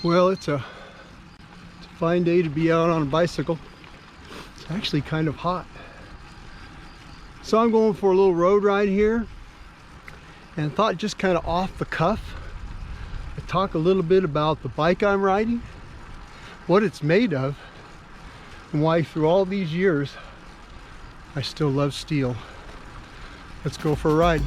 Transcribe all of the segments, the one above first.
Well, it's a fine day to be out on a bicycle. It's actually kind of hot. So I'm going for a little road ride here, and thought just kind of off the cuff, I'd talk a little bit about the bike I'm riding, what it's made of, and why through all these years I still love steel. Let's go for a ride.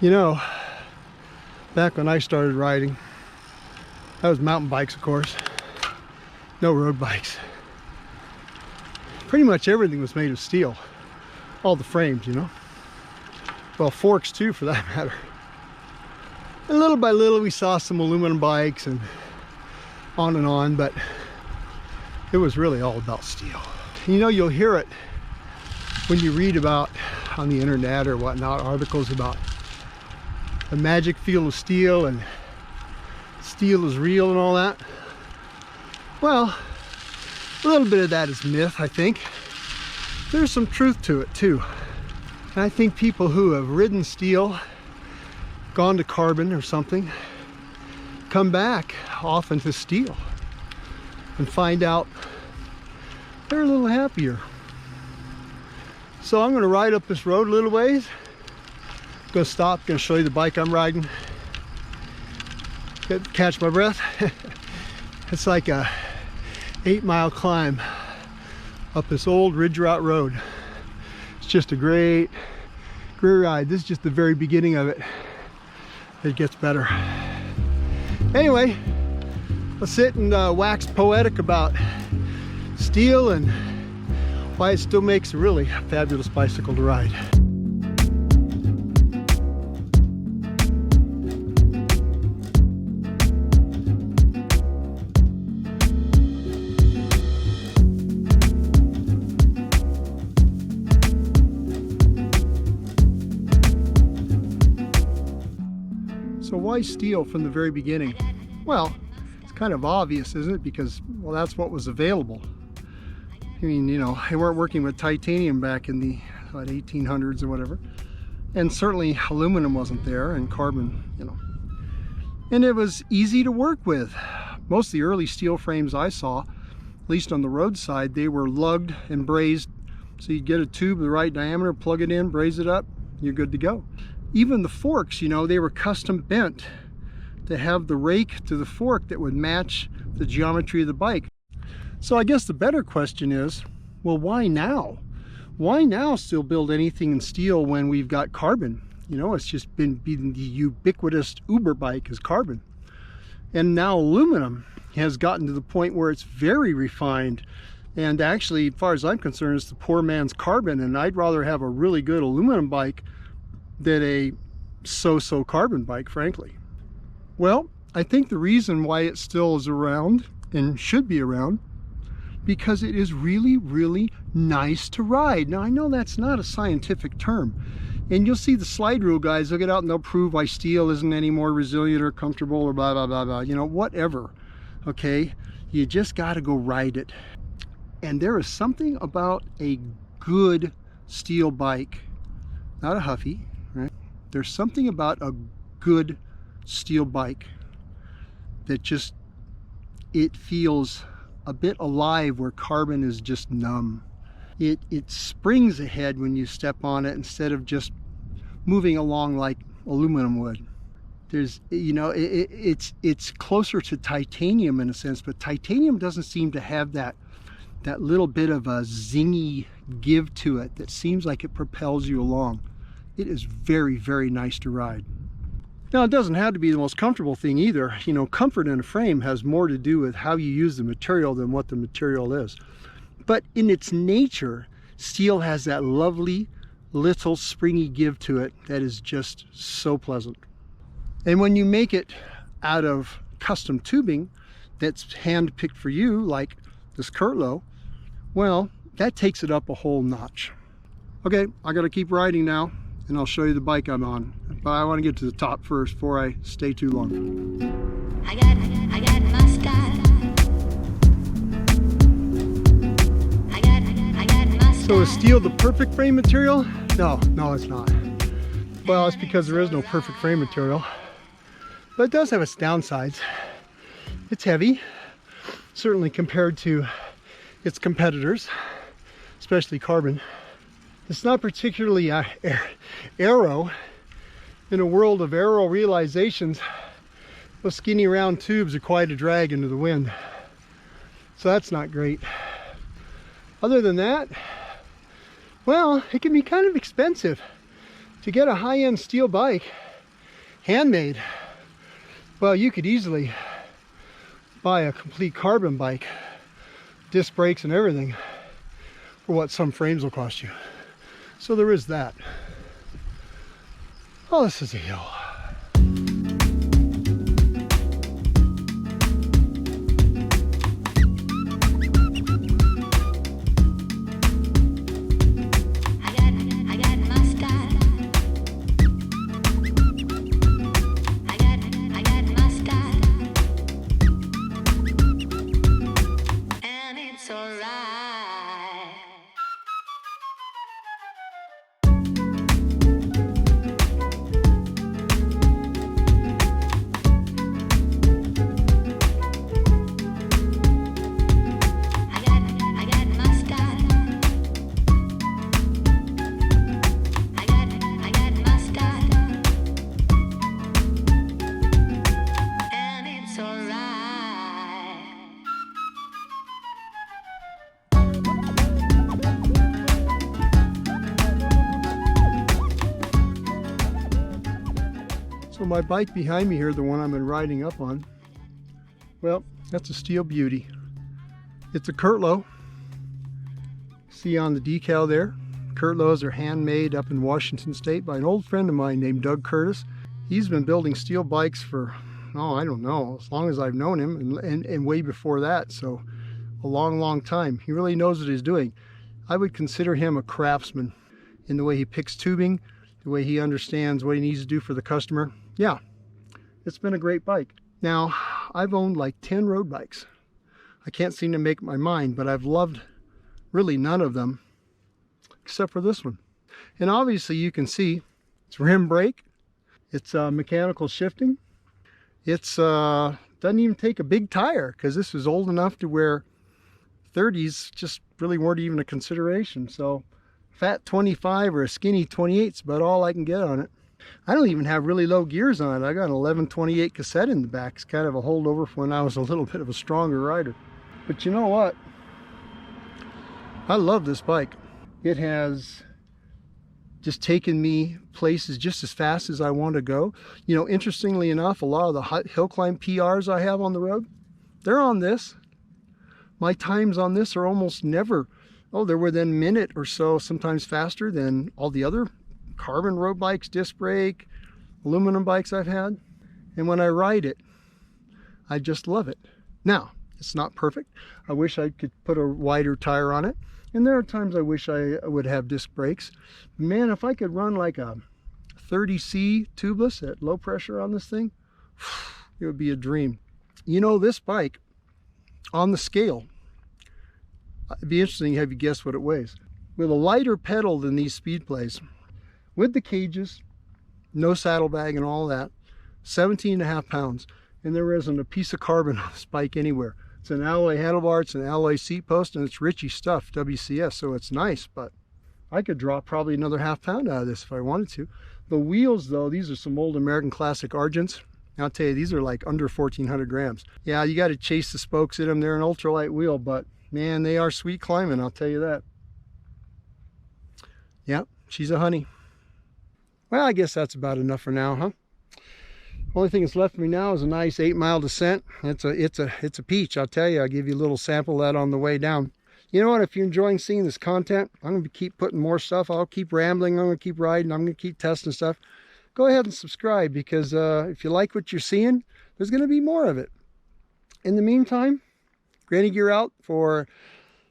You know, back when I started riding, that was mountain bikes, of course, no road bikes. Pretty much everything was made of steel, all the frames, you know. Well, forks too, for that matter. And little by little we saw some aluminum bikes and on, but it was really all about steel. You know, you'll hear it when you read about on the internet or whatnot, articles about the magic feel of steel and steel is real and all that. Well, a little bit of that is myth, I think. There's some truth to it too. And I think people who have ridden steel, gone to carbon or something, come back often to steel and find out they're a little happier. So I'm gonna ride up this road a little ways. Gonna stop, gonna show you the bike I'm riding. Catch my breath. It's like a 8-mile climb up this old ridge route road. It's just a great ride. This is just the very beginning of it. It gets better. Anyway, let's sit and wax poetic about steel and why it still makes a really fabulous bicycle to ride. So why steel from the very beginning? Well, it's kind of obvious, isn't it? Because, well, that's what was available. I mean, you know, they weren't working with titanium back in the 1800s or whatever. And certainly aluminum wasn't there, and carbon, you know. And it was easy to work with. Most of the early steel frames I saw, at least on the roadside, they were lugged and brazed. So you get a tube of the right diameter, plug it in, braze it up, you're good to go. Even the forks, you know, they were custom bent to have the rake to the fork that would match the geometry of the bike. So I guess the better question is, well, why now? Why now still build anything in steel when we've got carbon? You know, it's just been the ubiquitous Uber bike is carbon. And now aluminum has gotten to the point where it's very refined. And actually, as far as I'm concerned, it's the poor man's carbon. And I'd rather have a really good aluminum bike than a so-so carbon bike, frankly. Well, I think the reason why it still is around and should be around, because it is really, really nice to ride. Now, I know that's not a scientific term, and you'll see the slide rule guys, they'll get out and they'll prove why steel isn't any more resilient or comfortable or blah, blah, blah, blah, you know, whatever, okay? You just gotta go ride it. And there is something about a good steel bike, not a Huffy, right? There's something about a good steel bike that just, it feels a bit alive where carbon is just numb. It springs ahead when you step on it instead of just moving along like aluminum would. There's, you know, it's closer to titanium in a sense, but titanium doesn't seem to have that little bit of a zingy give to it that seems like it propels you along. It is very, very nice to ride. Now, it doesn't have to be the most comfortable thing either. You know, comfort in a frame has more to do with how you use the material than what the material is. But in its nature, steel has that lovely little springy give to it that is just so pleasant. And when you make it out of custom tubing that's hand-picked for you, like this CURTLO, well, that takes it up a whole notch. Okay, I gotta keep riding now, and I'll show you the bike I'm on. But I want to get to the top first before I stay too long. I got my style. So is steel the perfect frame material? No, it's not. Well, it's because there is no perfect frame material. But it does have its downsides. It's heavy, certainly compared to its competitors, especially carbon. It's not particularly aero. In a world of aero realizations, those skinny round tubes are quite a drag into the wind. So that's not great. Other than that, well, it can be kind of expensive to get a high-end steel bike, handmade. Well, you could easily buy a complete carbon bike, disc brakes and everything, for what some frames will cost you. So there is that. Oh, this is a hill. So my bike behind me here, the one I've been riding up on, well, that's a steel beauty. It's a CURTLO. See on the decal there, CURTLOs are handmade up in Washington State by an old friend of mine named Doug Curtis. He's been building steel bikes for, oh, I don't know, as long as I've known him, and way before that, so a long time. He really knows what he's doing. I would consider him a craftsman in the way he picks tubing, the way he understands what he needs to do for the customer. Yeah, it's been a great bike. Now, I've owned like 10 road bikes. I can't seem to make my mind, but I've loved really none of them except for this one. And obviously you can see it's rim brake, it's mechanical shifting, it's doesn't even take a big tire, because this is old enough to where 30s just really weren't even a consideration. So fat 25 or a skinny 28 is about all I can get on it. I don't even have really low gears on it. I got an 1128 cassette in the back. It's kind of a holdover from when I was a little bit of a stronger rider. But you know what? I love this bike. It has just taken me places just as fast as I want to go. You know, interestingly enough, a lot of the hill climb PRs I have on the road, they're on this. My times on this are almost never, oh, they're within a minute or so, sometimes faster than all the other carbon road bikes, disc brake, aluminum bikes I've had. And when I ride it, I just love it. Now, it's not perfect. I wish I could put a wider tire on it. And there are times I wish I would have disc brakes. Man, if I could run like a 30C tubeless at low pressure on this thing, it would be a dream. You know, this bike, on the scale, it'd be interesting to have you guess what it weighs. With a lighter pedal than these speed plays, with the cages, no saddlebag and all that, 17.5 pounds. And there isn't a piece of carbon on this bike anywhere. It's an alloy handlebar, it's an alloy seat post, and it's Ritchie stuff, WCS, so it's nice, but I could drop probably another ½ pound out of this if I wanted to. The wheels though, these are some old American Classic Argents. I'll tell you, these are like under 1,400 grams. Yeah, you got to chase the spokes in them. They're an ultralight wheel, but man, they are sweet climbing, I'll tell you that. Yeah, she's a honey. Well, I guess that's about enough for now, huh? Only thing that's left for me now is a nice 8-mile descent. It's a peach, I'll tell you. I'll give you a little sample of that on the way down. You know what? If you're enjoying seeing this content, I'm going to keep putting more stuff. I'll keep rambling. I'm going to keep riding. I'm going to keep testing stuff. Go ahead and subscribe, because if you like what you're seeing, there's going to be more of it. In the meantime, Granny Gear out for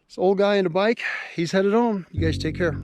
this old guy in a bike. He's headed home. You guys take care.